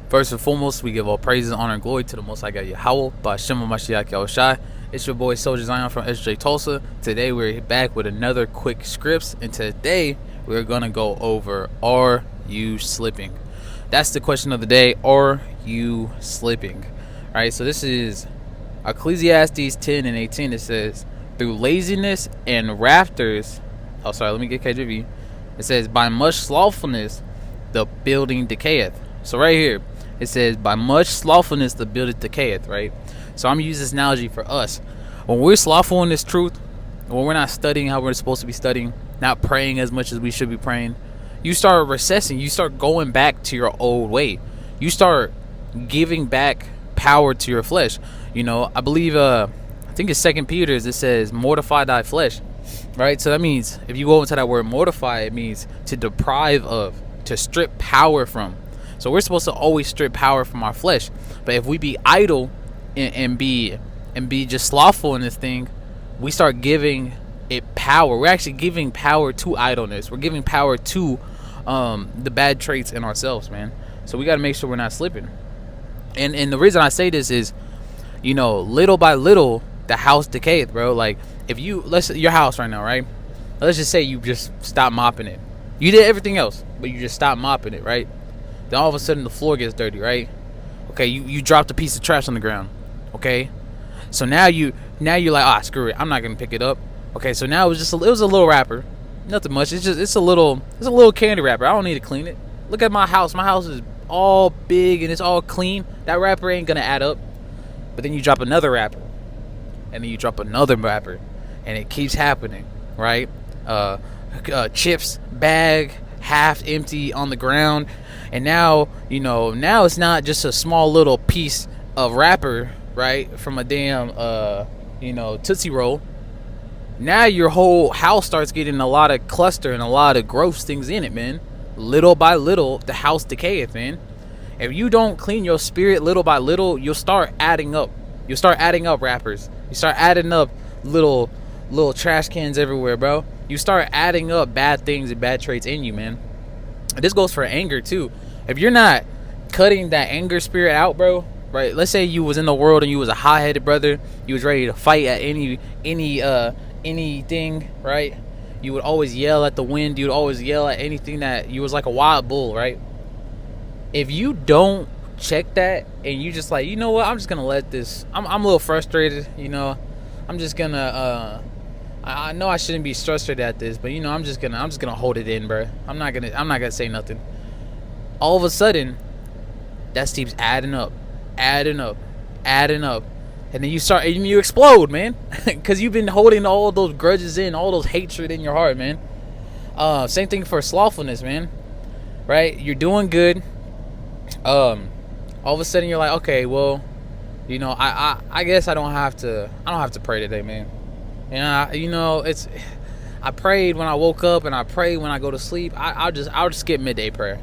First and foremost, we give all praises, honor, and glory to the Most High God Yahweh, by Hashem Mashiach Yahushai. It's your boy Soldier Zion from SJ Tulsa. Today we're back with another quick scripts, and today we're gonna go over: Are you slipping? That's the question of the day. Are you slipping? All right. So this is Ecclesiastes 10 and 18. It says, "Through laziness and rafters." Oh, sorry. Let me get KJV. It says, "By much slothfulness, the building decayeth." So right here, it says, "By much slothfulness, the building decayeth." Right. So I'm gonna use this analogy for us. When we're slothful in this truth, when we're not studying how we're supposed to be studying, not praying as much as we should be praying, you start recessing. You start going back to your old way. You start giving back power to your flesh. You know, I believe, I think it's 2 Peter. It says, "Mortify thy flesh." Right. So that means if you go into that word mortify, it means to deprive of, to strip power from. So we're supposed to always strip power from our flesh. But if we be idle and be just slothful in this thing, we start giving it power. We're actually giving power to idleness. We're giving power to the bad traits in ourselves, man. So we got to make sure we're not slipping. And the reason I say this is, you know, little by little the house decayeth, bro. Like, if you, your house right now, right? Let's just say you just stop mopping it. You did everything else, but you just stopped mopping it, right? Then all of a sudden the floor gets dirty, right? Okay, you dropped a piece of trash on the ground. Okay, so now you're like, screw it, I'm not gonna pick it up. Okay, so now it was a little wrapper, nothing much. It's a little candy wrapper. I don't need to clean it. Look at my house. My house is all big and it's all clean. That wrapper ain't gonna add up. But then you drop another wrapper, and then you drop another wrapper, and it keeps happening, right? Chips bag half empty on the ground, and now it's not just a small little piece of wrapper, right, from a damn Tootsie Roll. Now your whole house starts getting a lot of cluster and a lot of gross things in it, man. Little by little the house decayeth, man. If you don't clean your spirit little by little, you'll start adding up. You'll start adding up wrappers. You start adding up little trash cans everywhere, bro. You start adding up bad things and bad traits in you, man. And this goes for anger too. If you're not cutting that anger spirit out, bro, right? Let's say you was in the world and you was a hot-headed brother. You was ready to fight at anything, right? You would always yell at the wind. You would always yell at anything. That you was like a wild bull, right? If you don't check that and you just like, you know what, I'm just gonna let this. I'm a little frustrated, you know. I'm just gonna I know I shouldn't be frustrated at this, but you know, I'm just gonna hold it in, bro. I'm not gonna say nothing. All of a sudden, that keeps adding up, and then you explode, man, because you've been holding all those grudges in, all those hatred in your heart, man. Same thing for slothfulness, man. Right? You're doing good. All of a sudden you're like, okay, well, you know, I guess I don't have to pray today, man. And I prayed when I woke up and I prayed when I go to sleep. I'll just skip midday prayer,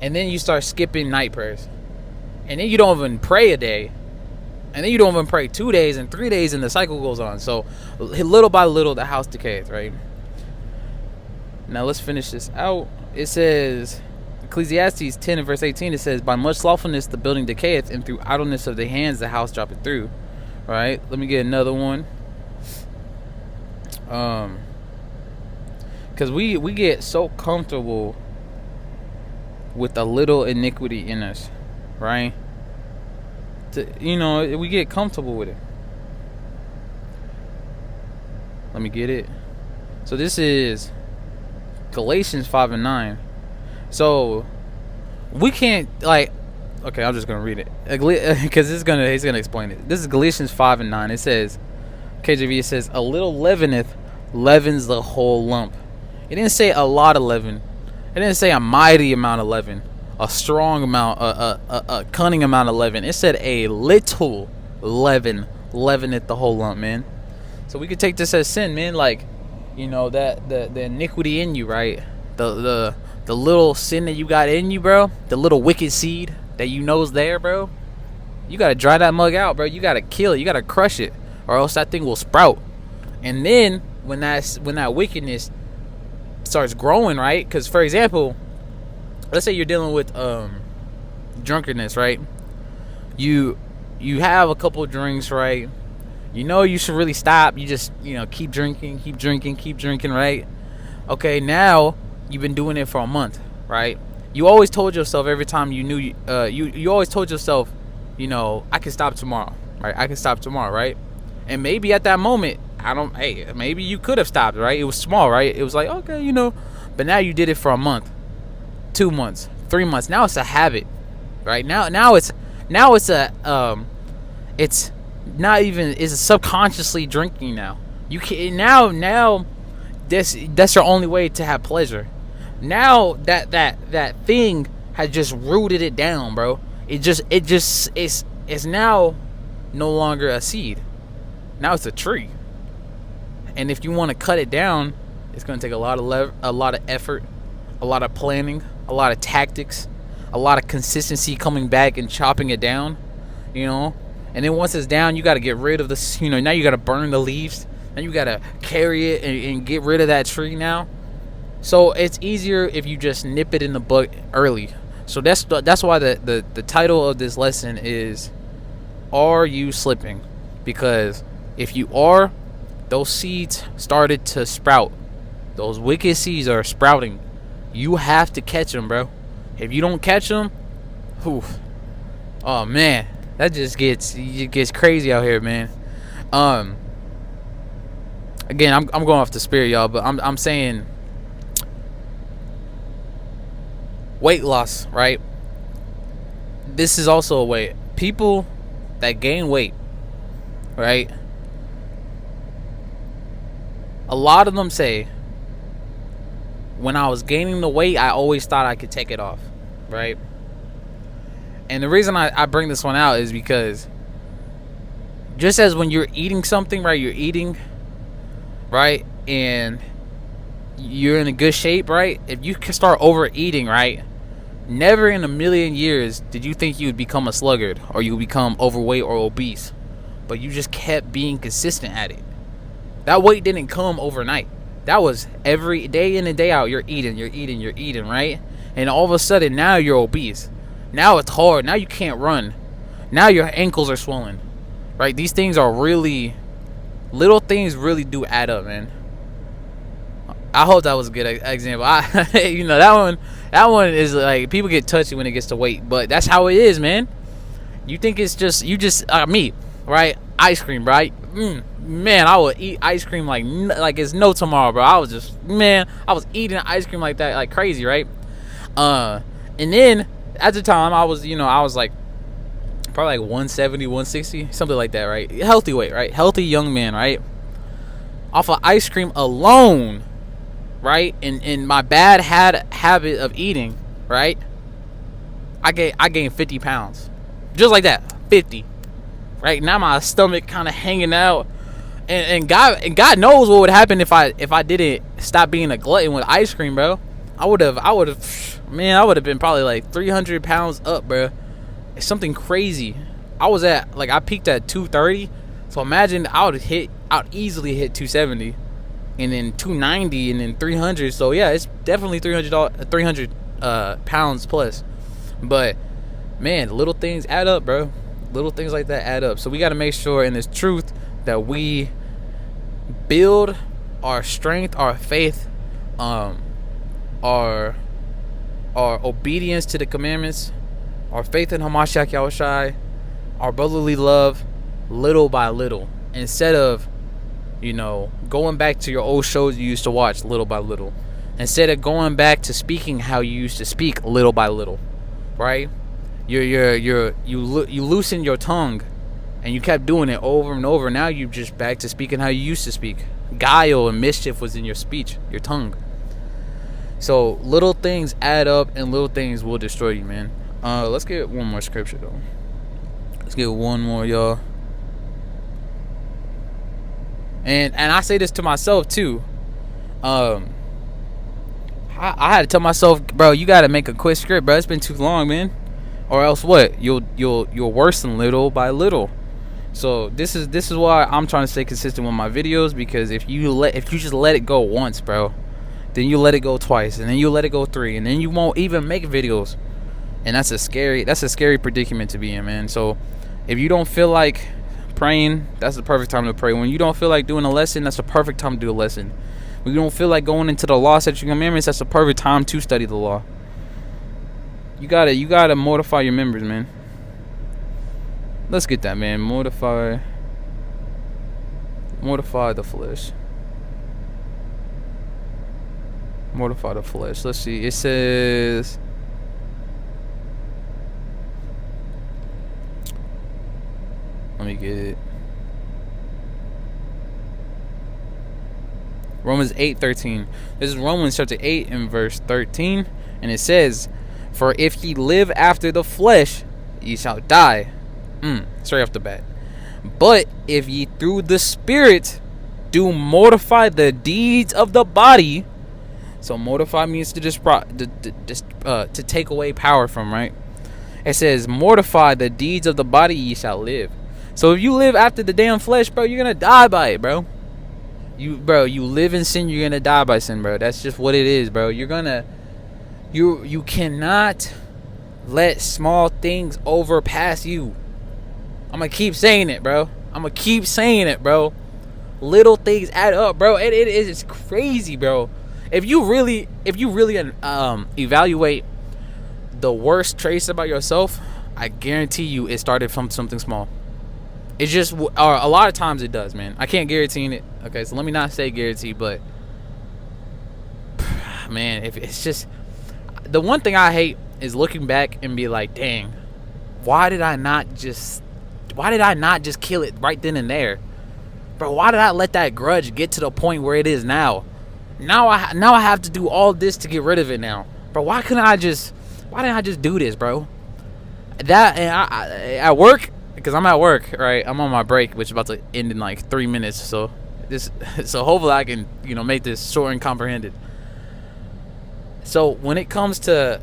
and then you start skipping night prayers, and then you don't even pray a day, and then you don't even pray 2 days and 3 days, and the cycle goes on. So little by little the house decayeth, right? Now let's finish this out. It says, Ecclesiastes 10 and verse 18, it says, "By much slothfulness the building decayeth, and through idleness of the hands the house droppeth through." All right, let me get another one. Because we get so comfortable with a little iniquity in us, right? We get comfortable with it. Let me get it. So this is Galatians 5 and 9. So we can't, like, okay, I'm just gonna read it because he's gonna explain it. This is Galatians 5 and 9. It says, KJV, it says, "A little leavens the whole lump." It didn't say a lot of leaven. It didn't say a mighty amount of leaven, a strong amount, a cunning amount of leaven. It said a little leaven leaveneth the whole lump, man. So we could take this as sin, man. Like, you know, that the iniquity in you, right? The little sin that you got in you, bro. The little wicked seed that you know is there, bro. You gotta dry that mug out, bro. You gotta kill it. You gotta crush it, or else that thing will sprout. And then when that wickedness starts growing, right? Because, for example, let's say you're dealing with drunkenness, right? You have a couple drinks, right? You know you should really stop. You just, keep drinking, right? Okay, now you've been doing it for a month, right? You always told yourself every time you knew you always told yourself, I can stop tomorrow, right? I can stop tomorrow, right? And maybe at that moment, maybe you could have stopped, right? It was small, right? It was like, okay, but now you did it for a month, 2 months, 3 months. Now it's a habit, right? Now it's it's not even, it's subconsciously drinking now. You can now that's your only way to have pleasure. Now that thing has just rooted it down, bro. It's now no longer a seed. Now it's a tree. And if you want to cut it down, it's going to take a lot of effort, a lot of planning, a lot of tactics, a lot of consistency coming back and chopping it down, And then once it's down, you got to get rid of this, now you got to burn the leaves, and you got to carry it and get rid of that tree now. So it's easier if you just nip it in the bud early. So that's why the title of this lesson is, Are You Slipping? Because if you are, those seeds started to sprout. Those wicked seeds are sprouting. You have to catch them, bro. If you don't catch them, oh man, that just gets crazy out here, man. Again, I'm going off the spirit, y'all, but I'm saying weight loss, right? This is also a way. People that gain weight, right? A lot of them say, when I was gaining the weight, I always thought I could take it off, right? And the reason I bring this one out is because just as when you're eating something, right? You're eating, right? And you're in a good shape, right? If you can start overeating, right? Never in a million years did you think you would become a sluggard or you would become overweight or obese. But you just kept being consistent at it. That weight didn't come overnight. That was every day in and day out. You're eating, right? And all of a sudden, now you're obese. Now it's hard. Now you can't run. Now your ankles are swollen, right? These things are really, little things really do add up, man. I hope that was a good example. That one is like, people get touchy when it gets to weight, but that's how it is, man. You think it's just, me, right? Ice cream, right? Man, I would eat ice cream like it's no tomorrow, bro. I was eating ice cream like that, like crazy, right? And then at the time, I was like probably like 170, 160, something like that, right? Healthy weight, right? Healthy young man, right? Off of ice cream alone, right? And my bad habit of eating, right? I gained 50 pounds, just like that, 50. Right now, my stomach kind of hanging out, and God knows what would happen if I didn't stop being a glutton with ice cream, bro. I would have been probably like 300 pounds up, bro. It's something crazy. I peaked at 230, so imagine I'd easily hit 270, and then 290, and then 300. So yeah, it's definitely 300 pounds plus. But man, little things add up, bro. Little things like that add up. So we got to make sure in this truth that we build our strength, our faith, our obedience to the commandments, our faith in Hamashiach Yahushai, our brotherly love, little by little, instead of going back to your old shows you used to watch little by little, instead of going back to speaking how you used to speak little by little, right? You loosened your tongue, and you kept doing it over and over. Now you just back to speaking how you used to speak. Guile and mischief was in your speech, your tongue. So little things add up, and little things will destroy you, man. Let's get one more scripture though. Let's get one more, y'all. And I say this to myself too. I had to tell myself, bro, you gotta make a quick script, bro. It's been too long, man. Or else what? You'll worsen little by little. So this is why I'm trying to stay consistent with my videos, because if you just let it go once, bro, then you let it go twice, and then you let it go 3, and then you won't even make videos. And that's a scary predicament to be in, man. So if you don't feel like praying, that's the perfect time to pray. When you don't feel like doing a lesson, that's the perfect time to do a lesson. When you don't feel like going into the law, statutes, and commandments, that's the perfect time to study the law. You gotta mortify your members, man. Let's get that, man. Mortify the flesh. Mortify the flesh. Let's see. It says, let me get it. Romans 8:13. This is Romans chapter 8 and verse 13, and it says, "For if ye live after the flesh, ye shall die." Straight off the bat. "But if ye through the Spirit do mortify the deeds of the body," so mortify means to take away power from, right? It says, "Mortify the deeds of the body, ye shall live." So if you live after the damn flesh, bro, you're gonna die by it, bro. You live in sin, you're gonna die by sin, bro. That's just what it is, bro. You cannot let small things overpass you. I'm gonna keep saying it, bro. Little things add up, bro. It is crazy, bro. If you really evaluate the worst traits about yourself, I guarantee you it started from something small. It's just, or a lot of times it does, man. I can't guarantee it. Okay, so let me not say guarantee, but man, if it's just, the one thing I hate is looking back and be like, dang, why did I not just kill it right then and there, bro? Why did I let that grudge get to the point where it is now? Now I have to do all this to get rid of it now, bro. Why didn't I just do this, bro? That, and I at work, because I'm at work, right? I'm on my break, which is about to end in like 3 minutes. So hopefully I can, make this short and comprehended. So when it comes to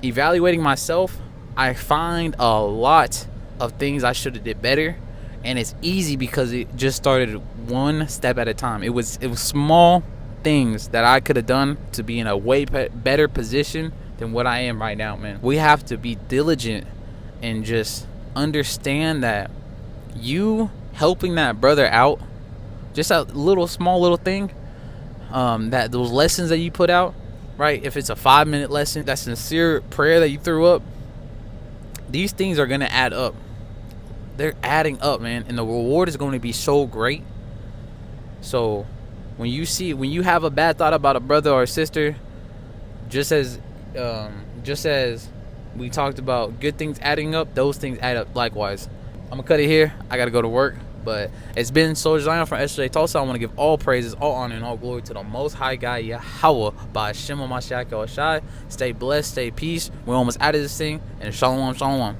evaluating myself, I find a lot of things I should have did better, and it's easy because it just started one step at a time. It was small things that I could have done to be in a way better position than what I am right now, man. We have to be diligent and just understand that you helping that brother out, just a small little thing, that those lessons that you put out, right? If it's a 5-minute lesson, that sincere prayer that you threw up, these things are gonna add up. They're adding up, man, and the reward is going to be so great. So when you have a bad thought about a brother or a sister, just as we talked about good things adding up, those things add up likewise. I'm gonna cut it here. I gotta go to work. But it's been Soldier Zion from SJ Tulsa. I want to give all praises, all honor, and all glory to the Most High God, Yahweh, by Hashem Mashiach Yahushai. Stay blessed, stay peace. We're almost out of this thing. And shalom, shalom.